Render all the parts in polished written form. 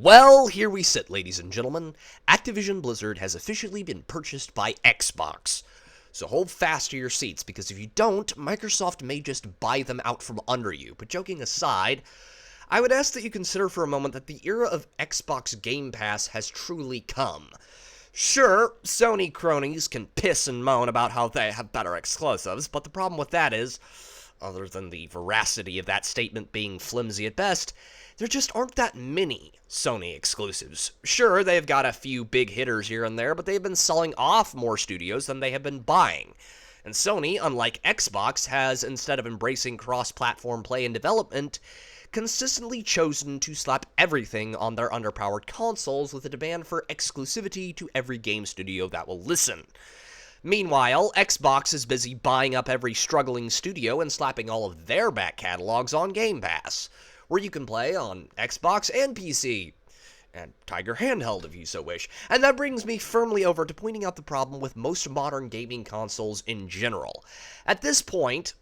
Well, here we sit, ladies and gentlemen. Activision Blizzard has officially been purchased by Xbox. So hold fast to your seats, because if you don't, Microsoft may just buy them out from under you. But joking aside, I would ask that you consider for a moment that the era of Xbox Game Pass has truly come. Sure, Sony cronies can piss and moan about how they have better exclusives, but the problem with that is, other than the veracity of that statement being flimsy at best, there just aren't that many Sony exclusives. Sure, they've got a few big hitters here and there, but they've been selling off more studios than they have been buying. And Sony, unlike Xbox, has, instead of embracing cross-platform play and development, consistently chosen to slap everything on their underpowered consoles with a demand for exclusivity to every game studio that will listen. Meanwhile, Xbox is busy buying up every struggling studio and slapping all of their back catalogs on Game Pass, where you can play on Xbox and PC, and Tiger handheld if you so wish. And that brings me firmly over to pointing out the problem with most modern gaming consoles in general. At this point,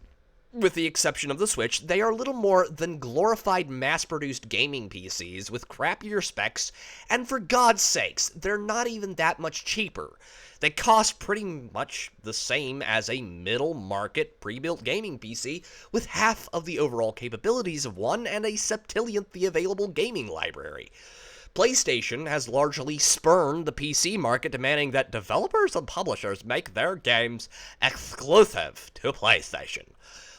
with the exception of the Switch, they are little more than glorified mass-produced gaming PCs with crappier specs, and for God's sakes, they're not even that much cheaper. They cost pretty much the same as a middle-market pre-built gaming PC with half of the overall capabilities of one and a septillionth the available gaming library. PlayStation has largely spurned the PC market, demanding that developers and publishers make their games exclusive to PlayStation,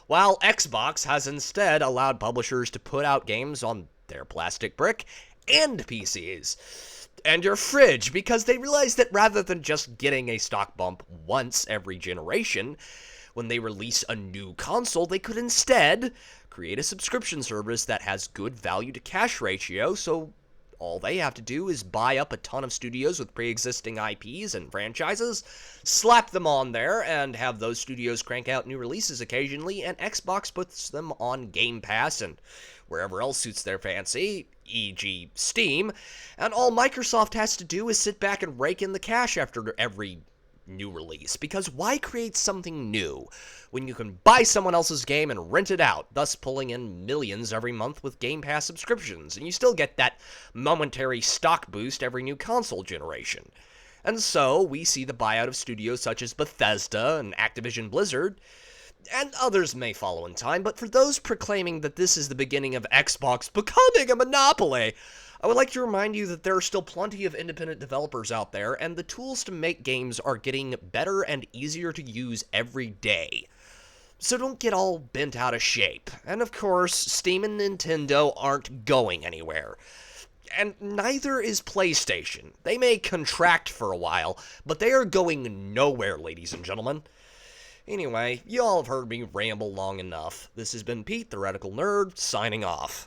while Xbox has instead allowed publishers to put out games on their plastic brick and PCs and your fridge, because they realized that rather than just getting a stock bump once every generation, when they release a new console, they could instead create a subscription service that has good value to cash ratio, so all they have to do is buy up a ton of studios with pre-existing IPs and franchises, slap them on there, and have those studios crank out new releases occasionally, and Xbox puts them on Game Pass and wherever else suits their fancy, e.g. Steam, and all Microsoft has to do is sit back and rake in the cash after every new release, because why create something new when you can buy someone else's game and rent it out, thus pulling in millions every month with Game Pass subscriptions, and you still get that momentary stock boost every new console generation. And so, we see the buyout of studios such as Bethesda and Activision Blizzard, and others may follow in time, but for those proclaiming that this is the beginning of Xbox becoming a monopoly, I would like to remind you that there are still plenty of independent developers out there, and the tools to make games are getting better and easier to use every day. So don't get all bent out of shape. And of course, Steam and Nintendo aren't going anywhere. And neither is PlayStation. They may contract for a while, but they are going nowhere, ladies and gentlemen. Anyway, you all have heard me ramble long enough. This has been Pete, the Radical Nerd, signing off.